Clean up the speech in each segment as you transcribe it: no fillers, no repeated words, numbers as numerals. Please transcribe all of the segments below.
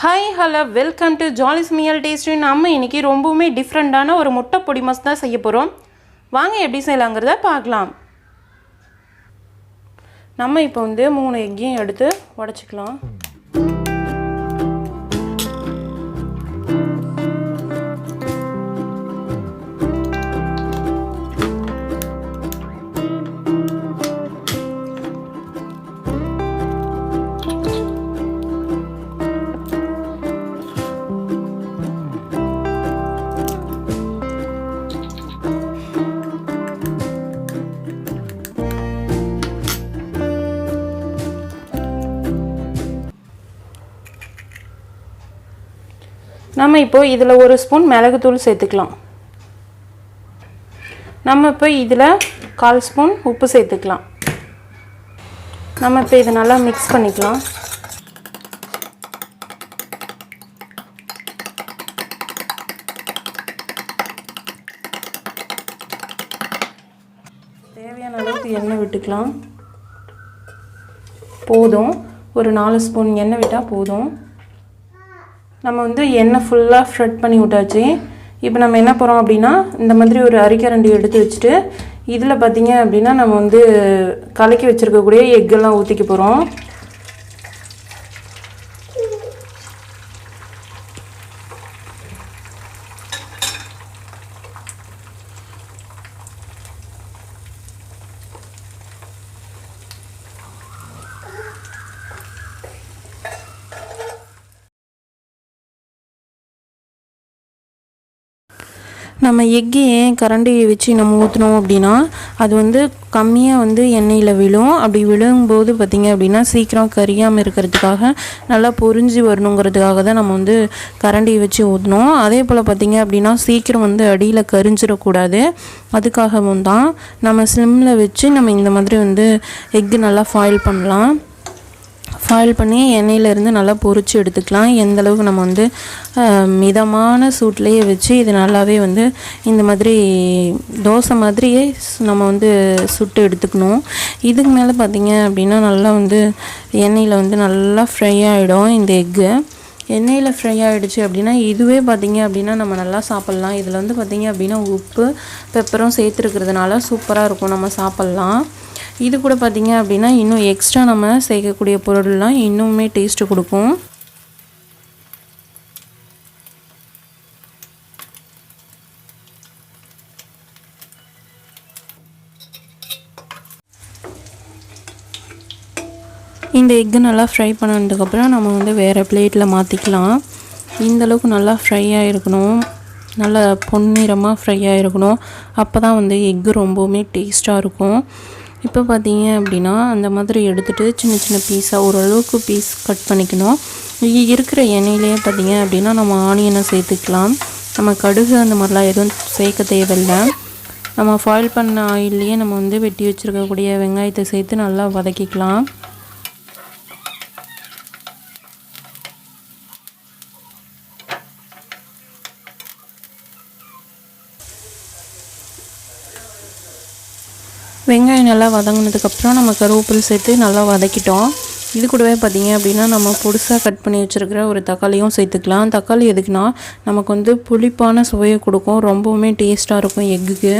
Hi, hello, welcome to Jolly Samayal Taste. நம்ம இன்னைக்கு ரொம்பவே டிஃபரண்டான ஒரு முட்டை பொடிமாஸ் தான் செய்ய போறோம். வாங்க எப்படி செய்யலாம்ங்கறத பார்க்கலாம். நம்ம இப்போ வந்து 3 எக்கையும் எடுத்து உடைச்சுக்கலாம். நம்ம இப்போ இதில் 1 ஸ்பூன் மிளகுத்தூள் சேர்த்துக்கலாம். நம்ம இப்போ இதில் 1/4 ஸ்பூன் உப்பு சேர்த்துக்கலாம். நம்ம இப்போ இதை நல்லா மிக்ஸ் பண்ணிக்கலாம். தேவையான அளவுக்கு எண்ணெய் விட்டுக்கலாம். போதும், ஒரு 4 ஸ்பூன் எண்ணெய் விட்டால் போதும். நம்ம வந்து எண்ணெய் ஃபுல்லாக ஃப்ரெட் பண்ணி விட்டாச்சு. இப்போ நம்ம என்ன போகிறோம் அப்படின்னா, இந்த மாதிரி ஒரு அரிக்கரண்டி எடுத்து வச்சுட்டு இதில் பார்த்திங்க அப்படின்னா நம்ம வந்து கலக்கி வச்சுருக்கக்கூடிய எக்கெல்லாம் ஊற்றிக்க போகிறோம். நம்ம எக்கு ஏன் கரண்டியை வச்சு நம்ம ஊற்றினோம் அப்படின்னா, அது வந்து கம்மியாக வந்து எண்ணெயில் விழும். அப்படி விழும்போது பார்த்திங்க அப்படின்னா சீக்கிரம் கரியாமல் இருக்கிறதுக்காக, நல்லா பொரிஞ்சு வரணுங்கிறதுக்காக தான் நம்ம வந்து கரண்டியை வச்சு ஊற்றினோம். அதே போல் பார்த்திங்க அப்படின்னா சீக்கிரம் வந்து அடியில் கரிஞ்சிடக்கூடாது. அதுக்காகவும் தான் நம்ம ஸ்லிம்மில் வச்சு நம்ம இந்த மாதிரி வந்து எக்கு நல்லா ஃபாயில் பண்ணலாம். ஃபாயில் பண்ணி எண்ணெயிலேருந்து நல்லா பொரிச்சு எடுத்துக்கலாம். எந்த அளவுக்கு நம்ம வந்து மிதமான சூட்லேயே வச்சு இது நல்லாவே வந்து இந்த மாதிரி தோசை மாதிரியே நம்ம வந்து சுட்டு எடுத்துக்கணும். இதுக்கு மேலே பார்த்திங்க அப்படின்னா நல்லா வந்து எண்ணெயில் வந்து நல்லா ஃப்ரை ஆகிடும். இந்த எக்கு எண்ணெயில் ஃப்ரை ஆகிடுச்சு அப்படின்னா இதுவே பார்த்திங்க அப்படின்னா நம்ம நல்லா சாப்பிட்லாம். இதில் வந்து பார்த்திங்க அப்படின்னா உப்பு பெப்பரும் சேர்த்துருக்கிறதுனால சூப்பராக இருக்கும், நம்ம சாப்பிட்லாம். இது கூட பார்த்திங்க அப்படின்னா இன்னும் எக்ஸ்ட்ரா நம்ம சேர்க்கக்கூடிய பொருள்லாம் இன்னுமே டேஸ்ட்டு கொடுக்கும். இந்த எக்கு நல்லா ஃப்ரை பண்ணதுக்கப்புறம் நம்ம வந்து வேறு பிளேட்டில் மாற்றிக்கலாம். இந்தளவுக்கு நல்லா ஃப்ரை ஆகிருக்கணும், நல்லா பொன்னிறமாக ஃப்ரை ஆகிருக்கணும். அப்போ தான் வந்து எக்கு ரொம்பவுமே டேஸ்ட்டாக இருக்கும். இப்போ பார்த்திங்க அப்படின்னா அந்த மாதிரி எடுத்துகிட்டு சின்ன சின்ன பீஸாக ஓரளவுக்கு பீஸ் கட் பண்ணிக்கணும். இருக்கிற எண்ணெயிலேயே பார்த்திங்க அப்படின்னா நம்ம ஆனியனை சேர்த்துக்கலாம். நம்ம கடுகு அந்த மாதிரிலாம் எதுவும் சேர்க்க தேவையில்லை. நம்ம ஃபாயில் பண்ண ஆயில்லையே நம்ம வந்து வெட்டி வச்சுருக்கக்கூடிய வெங்காயத்தை சேர்த்து நல்லா வதக்கிக்கலாம். வெங்காயம் நல்லா வதங்கினதுக்கப்புறம் நம்ம கருவேப்பிலை சேர்த்து நல்லா வதக்கிட்டோம். இது கூடவே பார்த்திங்க அப்படின்னா நம்ம பொடிசாக கட் பண்ணி வச்சுருக்கிற ஒரு தக்காளியும் சேர்த்துக்கலாம். தக்காளி எதுக்குன்னா நமக்கு வந்து புளிப்பான சுவையை கொடுக்கும், ரொம்பவுமே டேஸ்ட்டாக இருக்கும் எக்குக்கு.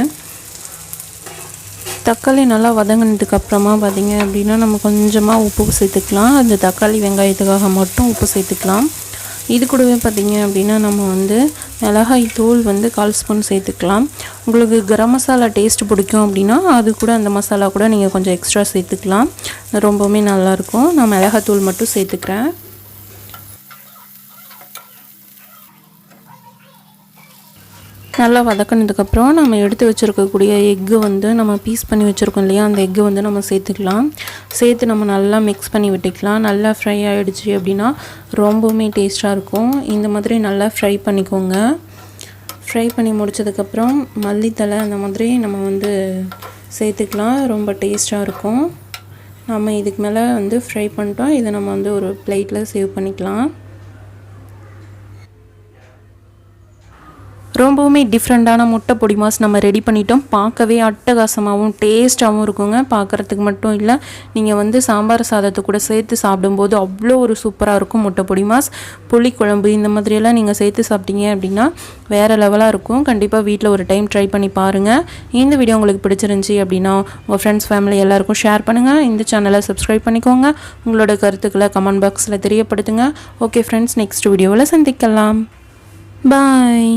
தக்காளி நல்லா வதங்கினதுக்கப்புறமா பார்த்திங்க அப்படின்னா நம்ம கொஞ்சமாக உப்பு சேர்த்துக்கலாம். அந்த தக்காளி வெங்காயத்துக்காக மட்டும் உப்பு சேர்த்துக்கலாம். இது கூடவே பார்த்திங்க அப்படின்னா நம்ம வந்து மிளகாய் தூள் வந்து 1/4 ஸ்பூன் சேர்த்துக்கலாம். உங்களுக்கு கரம் மசாலா டேஸ்ட் பிடிக்கும் அப்படின்னா அது கூட அந்த மசாலா கூட நீங்கள் கொஞ்சம் எக்ஸ்ட்ரா சேர்த்துக்கலாம், ரொம்பவுமே நல்லாயிருக்கும். நான் மிளகாய் தூள் மட்டும் சேர்த்துக்கிறேன். நல்லா வதக்கினதுக்கப்புறம் நம்ம எடுத்து வச்சுருக்கக்கூடிய எக்கு வந்து நம்ம பீஸ் பண்ணி வச்சுருக்கோம் இல்லையா, அந்த எக்கு வந்து நம்ம சேர்த்துக்கலாம். சேர்த்து நம்ம நல்லா மிக்ஸ் பண்ணி விட்டுக்கலாம். நல்லா ஃப்ரை ஆகிடுச்சு அப்படின்னா ரொம்பவுமே டேஸ்ட்டாக இருக்கும். இந்த மாதிரி நல்லா ஃப்ரை பண்ணிக்கோங்க. ஃப்ரை பண்ணி முடித்ததுக்கப்புறம் மல்லித்தலை அந்த மாதிரி நம்ம வந்து சேர்த்துக்கலாம், ரொம்ப டேஸ்ட்டாக இருக்கும். நம்ம இதுக்கு மேலே வந்து ஃப்ரை பண்ணிட்டோம். இதை நம்ம வந்து ஒரு பிளேட்டில் சேவ் பண்ணிக்கலாம். ரொம்பவுமே டிஃப்ரெண்ட்டான முட்டை பொடி மாஸ் நம்ம ரெடி பண்ணிட்டோம். பார்க்கவே அட்டகாசமாகவும் டேஸ்ட்டாகவும் இருக்குங்க. பார்க்குறதுக்கு மட்டும் இல்லை, நீங்கள் வந்து சாம்பார் சாதத்தை கூட சேர்த்து சாப்பிடும்போது அவ்வளோ ஒரு சூப்பராக இருக்கும். முட்டை பொடி மாஸ், புளிக்குழம்பு இந்த மாதிரியெல்லாம் நீங்கள் சேர்த்து சாப்பிட்டீங்க அப்படின்னா வேறு லெவலாக இருக்கும். கண்டிப்பாக வீட்டில் ஒரு டைம் ட்ரை பண்ணி பாருங்கள். இந்த வீடியோ உங்களுக்கு பிடிச்சிருந்துச்சி அப்படின்னா உங்கள் ஃப்ரெண்ட்ஸ் ஃபேமிலி எல்லாருக்கும் ஷேர் பண்ணுங்கள். இந்த சேனலை சப்ஸ்கிரைப் பண்ணிக்கோங்க. உங்களோட கருத்துக்களை கமெண்ட் பாக்ஸில் தெரியப்படுத்துங்க. ஓகே ஃப்ரெண்ட்ஸ், நெக்ஸ்ட் வீடியோவில் சந்திக்கலாம். பாய்.